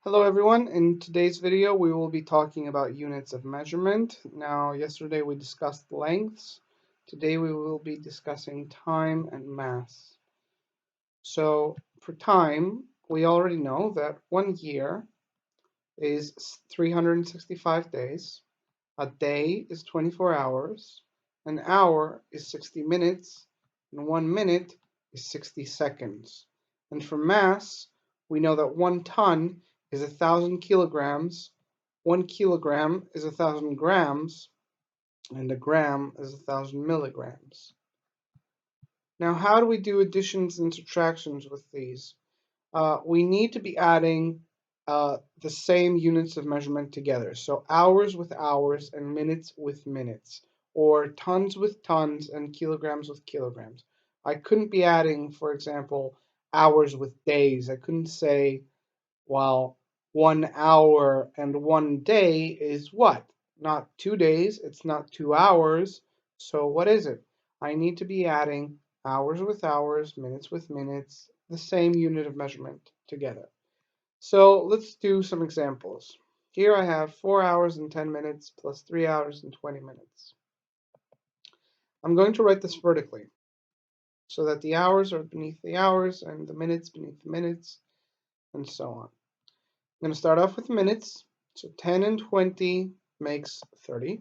Hello everyone, in today's video we will be talking about units of measurement. Now yesterday we discussed lengths, today we will be discussing time and mass. So for time, we already know that 1 year is 365 days, a day is 24 hours, an hour is 60 minutes, and 1 minute is 60 seconds. And for mass, we know that 1 ton is 1,000 kilograms, 1 kilogram is 1,000 grams, and a gram is 1,000 milligrams. Now, how do we do additions and subtractions with these? We need to be adding the same units of measurement together. So hours with hours and minutes with minutes, or tons with tons and kilograms with kilograms. I couldn't be adding, for example, hours with days. I couldn't say, well, 1 hour and 1 day is what? Not 2 days, it's not 2 hours. So what is it? I need to be adding hours with hours, minutes with minutes, the same unit of measurement together. So let's do some examples. Here I have 4 hours and 10 minutes plus 3 hours and 20 minutes. I'm going to write this vertically so that the hours are beneath the hours and the minutes beneath the minutes and so on. I'm going to start off with minutes. So 10 and 20 makes 30.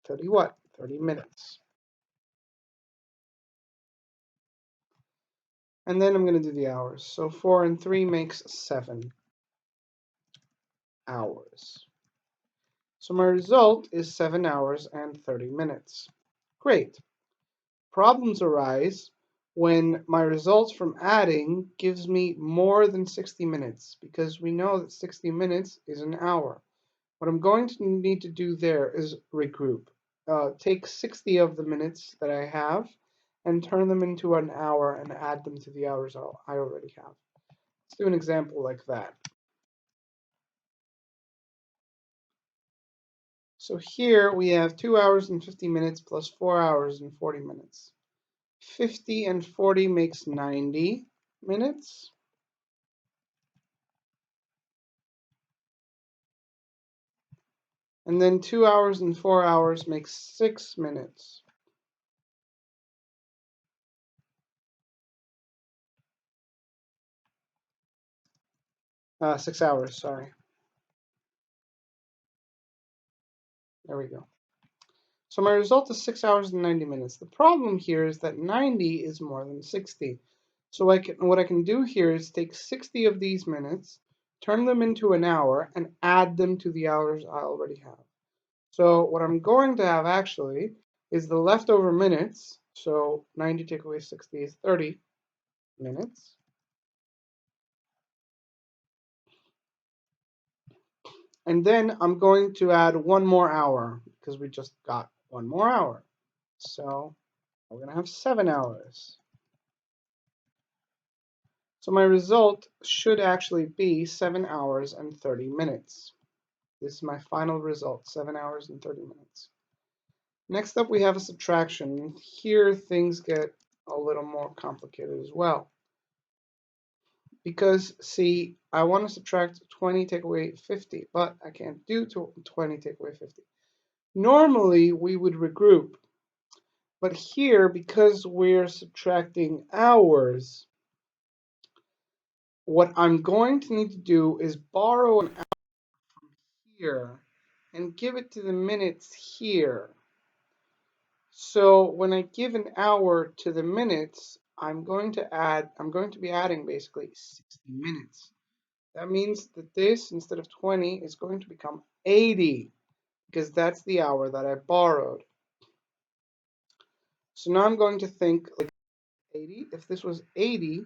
30 what? 30 minutes. And then I'm going to do the hours. So 4 and 3 makes 7 hours. So my result is 7 hours and 30 minutes. Great. Problems arise when my results from adding gives me more than 60 minutes, because we know that 60 minutes is an hour. What I'm going to need to do there is regroup. Take 60 of the minutes that I have and turn them into an hour and add them to the hours I already have. Let's do an example like that. So here we have 2 hours and 50 minutes plus 4 hours and 40 minutes. 50 and 40 makes 90 minutes. And then 2 hours and 4 hours makes 6 minutes. Six hours, sorry. There we go. So my result is 6 hours and 90 minutes. The problem here is that 90 is more than 60. So what I can do here is take 60 of these minutes, turn them into an hour, and add them to the hours I already have. So what I'm going to have actually is the leftover minutes. So 90 take away 60 is 30 minutes. And then I'm going to add one more hour because we just got one more hour. So we're going to have 7 hours. So my result should actually be 7 hours and 30 minutes. This is my final result, 7 hours and 30 minutes. Next up we have a subtraction. Here things get a little more complicated as well. Because, see, I want to subtract 20 take away 50, but I can't do 20 take away 50. Normally we would regroup. But here, because we're subtracting hours, what I'm going to need to do is borrow an hour from here and give it to the minutes here. So when I give an hour to the minutes, I'm going to be adding basically 60 minutes. That means that this, instead of 20, is going to become 80, because that's the hour that I borrowed. So now I'm going to think like 80. If this was 80,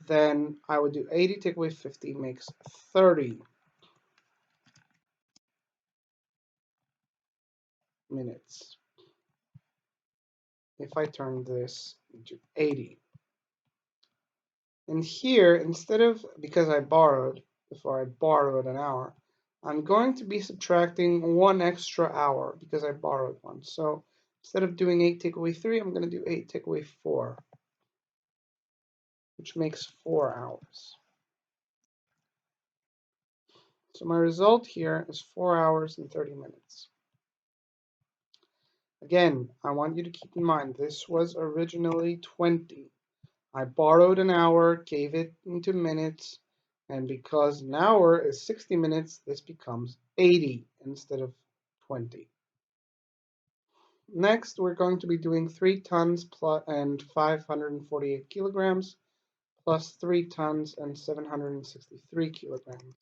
then I would do 80 take away 50 makes 30 minutes. If I turn this into 80. And here, instead of, because I borrowed, before I borrowed an hour, I'm going to be subtracting one extra hour because I borrowed one. So instead of doing 8 take away 3, I'm going to do 8 take away 4, which makes 4 hours. So my result here is 4 hours and 30 minutes. Again, I want you to keep in mind this was originally 20. I borrowed an hour, gave it into minutes, and because an hour is 60 minutes, this becomes 80 instead of 20. Next, we're going to be doing 3 tons and 548 kilograms plus 3 tons and 763 kilograms.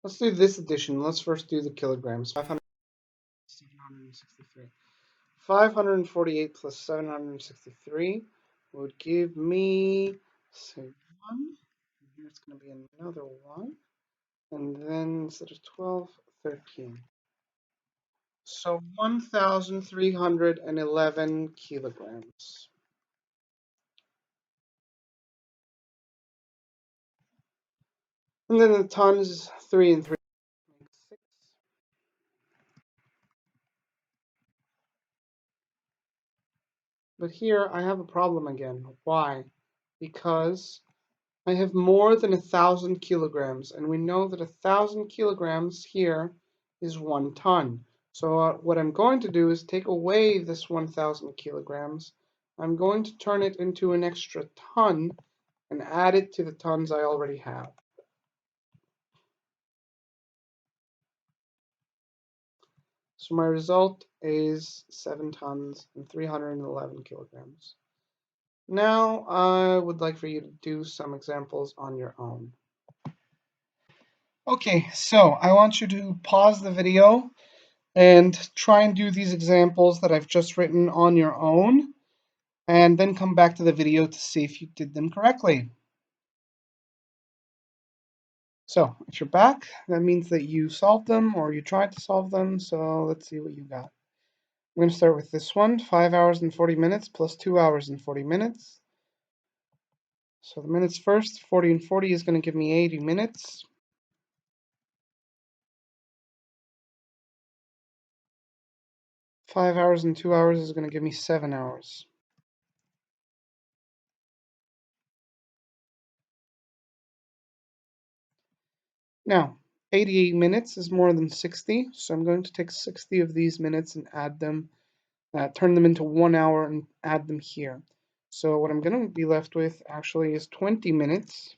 Let's do this addition. Let's first do the kilograms. 763. 548 plus 763 would give me, say, 1. Here's going to be another 1. And then instead of 12, 13. So 1,311 kilograms. And then the tons, 3 and 3 make 6. But here I have a problem again. Why? Because I have more than 1,000 kilograms, and we know that 1,000 kilograms here is 1 ton. So what I'm going to do is take away this 1,000 kilograms. I'm going to turn it into an extra ton and add it to the tons I already have. So my result is 7 tons and 311 kilograms. Now I would like for you to do some examples on your own. Okay, so I want you to pause the video and try and do these examples that I've just written on your own, and then come back to the video to see if you did them correctly. So if you're back, that means that you solved them or you tried to solve them, so let's see what you got. I'm going to start with this one, 5 hours and 40 minutes plus 2 hours and 40 minutes. So the minutes first, 40 and 40 is going to give me 80 minutes. Five hours and 2 hours is going to give me 7 hours. Now, 88 minutes is more than 60, so I'm going to take 60 of these minutes and add them, turn them into 1 hour and add them here. So what I'm going to be left with actually is 20 minutes.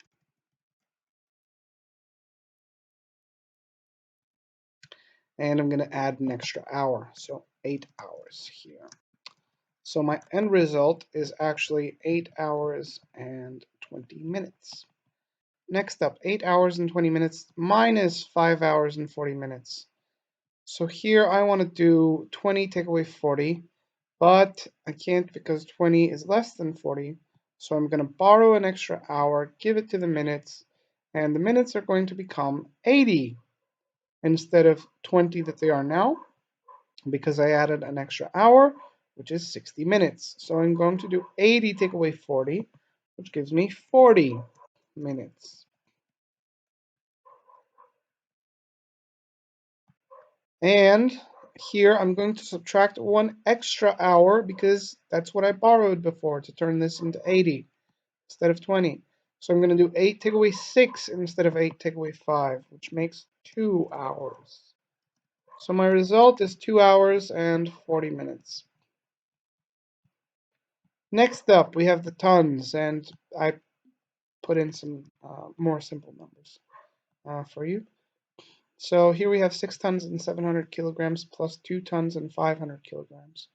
And I'm going to add an extra hour, so 8 hours here. So my end result is actually 8 hours and 20 minutes. Next up, 8 hours and 20 minutes minus 5 hours and 40 minutes. So here I want to do 20 take away 40, but I can't because 20 is less than 40. So I'm going to borrow an extra hour, give it to the minutes, and the minutes are going to become 80 instead of 20 that they are now, because I added an extra hour, which is 60 minutes. So I'm going to do 80 take away 40, which gives me 40 minutes. And here I'm going to subtract 1 extra hour because that's what I borrowed before to turn this into 80 instead of 20. So I'm going to do 8 take away 6 instead of 8 take away 5, which makes 2 hours. So my result is 2 hours and 40 minutes. Next up, we have the tons, and I put in some more simple numbers for you. So here we have 6 tons and 700 kilograms plus 2 tons and 500 kilograms.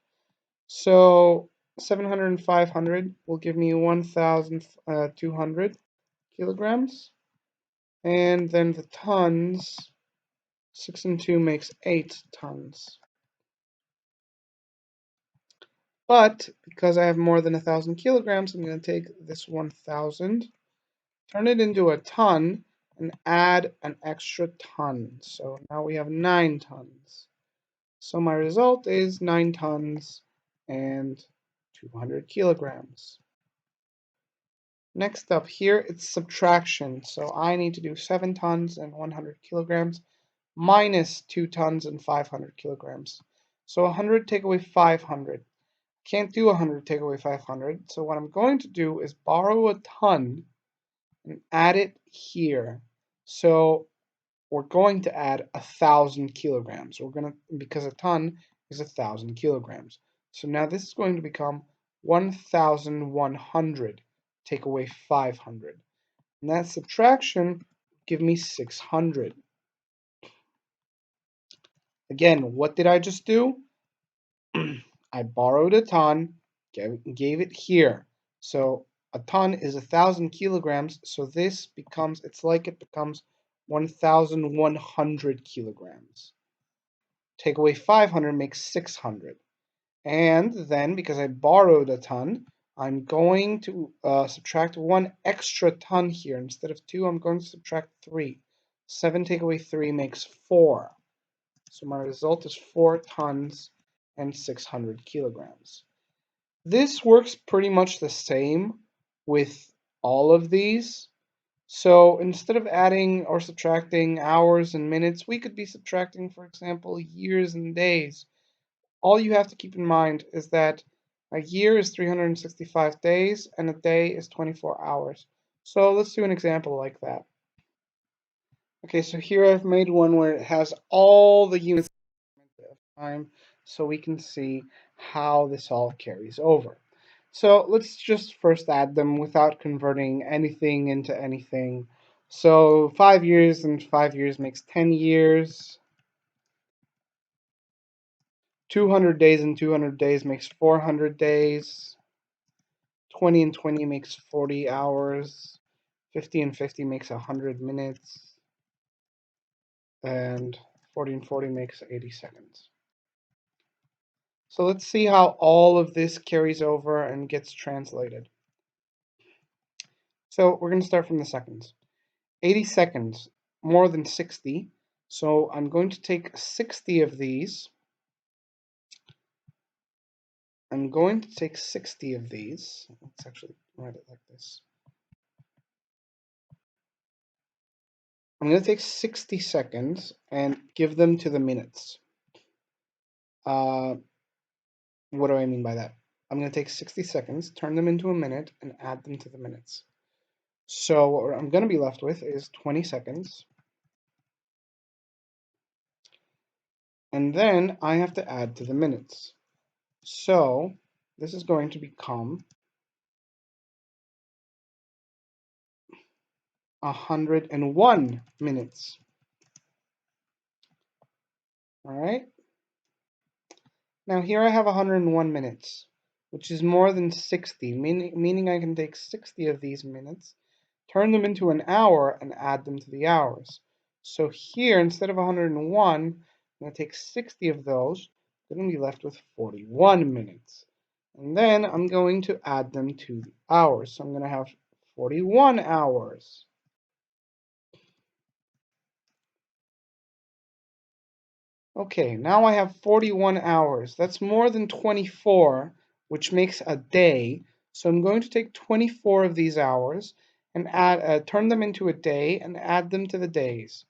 So 700 and 500 will give me 1,200 kilograms. And then the tons, 6 and 2 makes 8 tons. But because I have more than 1,000 kilograms, I'm going to take this 1,000, turn it into a ton, and add an extra ton. So now we have 9 tons. So my result is 9 tons and 200 kilograms. Next up here, it's subtraction. So I need to do 7 tons and 100 kilograms minus 2 tons and 500 kilograms. So 100 take away 500. Can't do 100 take away 500. So what I'm going to do is borrow a ton and add it here. So we're going to add 1,000 kilograms. Because a ton is 1,000 kilograms. So now this is going to become 1,100 take away 500. And that subtraction give me 600. Again, what did I just do? I borrowed a ton, gave it here. So a ton is 1,000 kilograms. So this becomes, it becomes 1,100 kilograms. Take away 500 makes 600. And then, because I borrowed a ton, I'm going to subtract one extra ton here. Instead of 2, I'm going to subtract 3. 7 take away 3 makes 4. So my result is 4 tons and 600 kilograms. This works pretty much the same with all of these. So instead of adding or subtracting hours and minutes, we could be subtracting, for example, years and days. All you have to keep in mind is that a year is 365 days and a day is 24 hours. So let's do an example like that. Okay, so here I've made one where it has all the units of time so we can see how this all carries over. So let's just first add them without converting anything into anything. So 5 years and 5 years makes 10 years. 200 days and 200 days makes 400 days. 20 and 20 makes 40 hours. 50 and 50 makes 100 minutes. And 40 and 40 makes 80 seconds. So let's see how all of this carries over and gets translated. So we're going to start from the seconds. 80 seconds, more than 60. So I'm going to take 60 of these. I'm going to take 60 of these. Let's actually write it like this. I'm going to take 60 seconds and give them to the minutes. What do I mean by that? I'm going to take 60 seconds, turn them into a minute, and add them to the minutes. So what I'm going to be left with is 20 seconds. And then I have to add to the minutes. So this is going to become 101 minutes. All right. Now here I have 101 minutes, which is more than 60, meaning I can take 60 of these minutes, turn them into an hour, and add them to the hours. So here, instead of 101, I'm going to take 60 of those. I'm going to be left with 41 minutes. And then I'm going to add them to the hours. So I'm going to have 41 hours. Okay, now I have 41 hours. That's more than 24, which makes a day. So I'm going to take 24 of these hours and turn them into a day and add them to the days.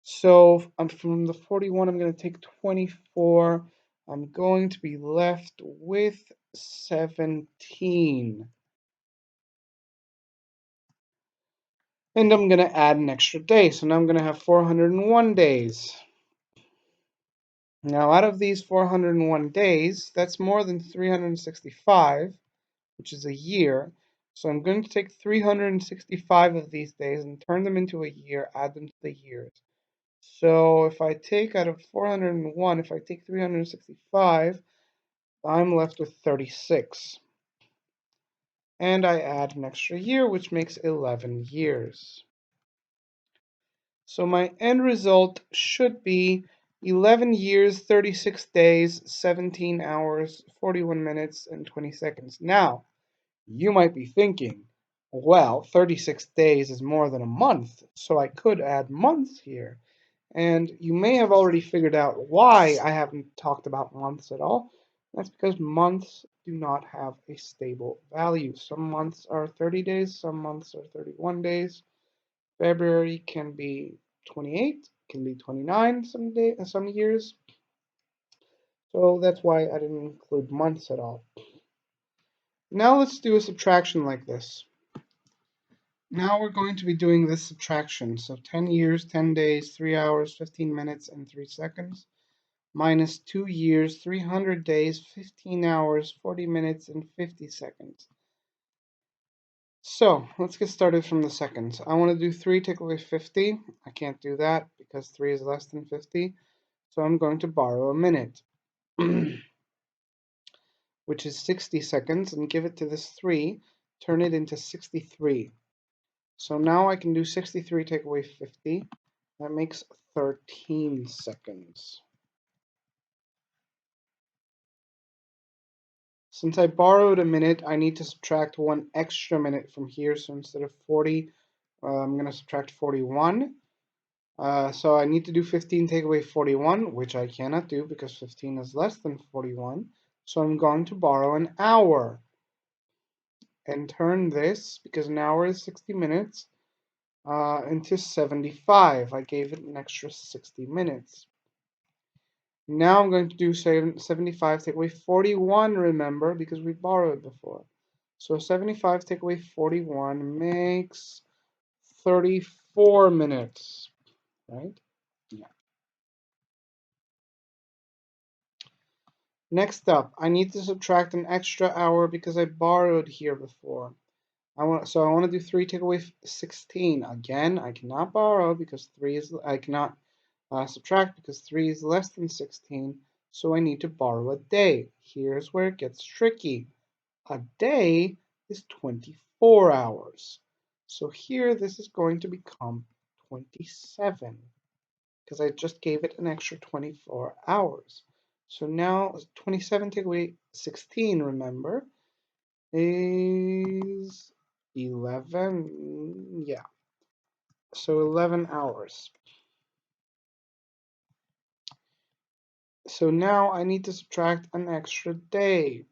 So from the 41, I'm going to take 24. I'm going to be left with 17. And I'm going to add an extra day. So now I'm going to have 401 days. Now, out of these 401 days, that's more than 365, which is a year. So I'm going to take 365 of these days and turn them into a year, add them to the years. So if I take out of 401, if I take 365, I'm left with 36. And I add an extra year, which makes 11 years. So my end result should be 11 years, 36 days, 17 hours, 41 minutes, and 20 seconds. Now, you might be thinking, well, 36 days is more than a month, so I could add months here. And you may have already figured out why I haven't talked about months at all. That's because months do not have a stable value. Some months are 30 days, some months are 31 days. February can be 28, can be 29 some years. So that's why I didn't include months at all. Now let's do a subtraction like this. Now we're going to be doing this subtraction. So 10 years, 10 days, 3 hours, 15 minutes, and 3 seconds, minus 2 years, 300 days, 15 hours, 40 minutes, and 50 seconds. So let's get started from the seconds. I want to do 3 take away 50. I can't do that because 3 is less than 50. So I'm going to borrow a minute, which is 60 seconds, and give it to this 3, turn it into 63. So now I can do 63 take away 50. That makes 13 seconds. Since I borrowed a minute, I need to subtract 1 extra minute from here. So instead of 40, I'm going to subtract 41. So I need to do 15 take away 41, which I cannot do because 15 is less than 41. So I'm going to borrow an hour and turn this, because an hour is 60 minutes, into 75. I gave it an extra 60 minutes. Now I'm going to do 75 take away 41, remember, because we borrowed before. So 75 take away 41 makes 34 minutes, right? Yeah. Next up, I need to subtract an extra hour because I borrowed here before. I want to do 3 take away 16. Again, I cannot borrow because I cannot subtract because 3 is less than 16. So I need to borrow a day. Here's where it gets tricky. A day is 24 hours. So here this is going to become 27 because I just gave it an extra 24 hours. So now 27 take away 16, remember, is 11. Yeah. So 11 hours. So now I need to subtract an extra day.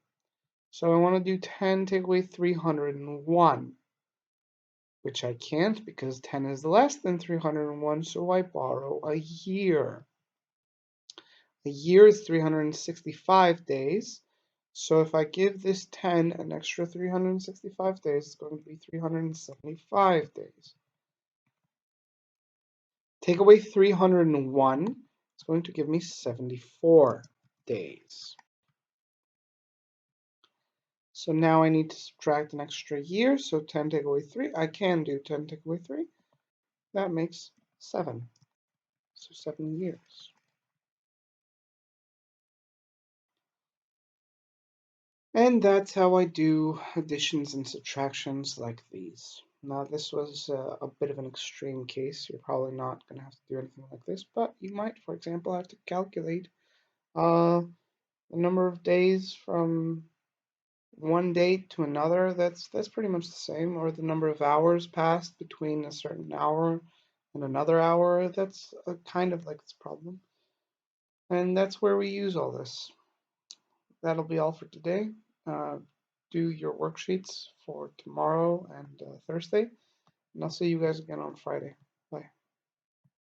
So I want to do 10 take away 301, which I can't because 10 is less than 301, so I borrow a year. A year is 365 days. So if I give this 10 an extra 365 days, it's going to be 375 days. Take away 301, it's going to give me 74 days. So now I need to subtract an extra year, so 10 take away 3. I can do 10 take away 3. That makes 7. So 7 years. And that's how I do additions and subtractions like these. Now this was a bit of an extreme case. You're probably not going to have to do anything like this, but you might, for example, have to calculate the number of days from one date to another. That's pretty much the same, or the number of hours passed between a certain hour and another hour. That's kind of like this problem. And that's where we use all this. That'll be all for today. Do your worksheets for tomorrow and Thursday, and I'll see you guys again on Friday. Bye.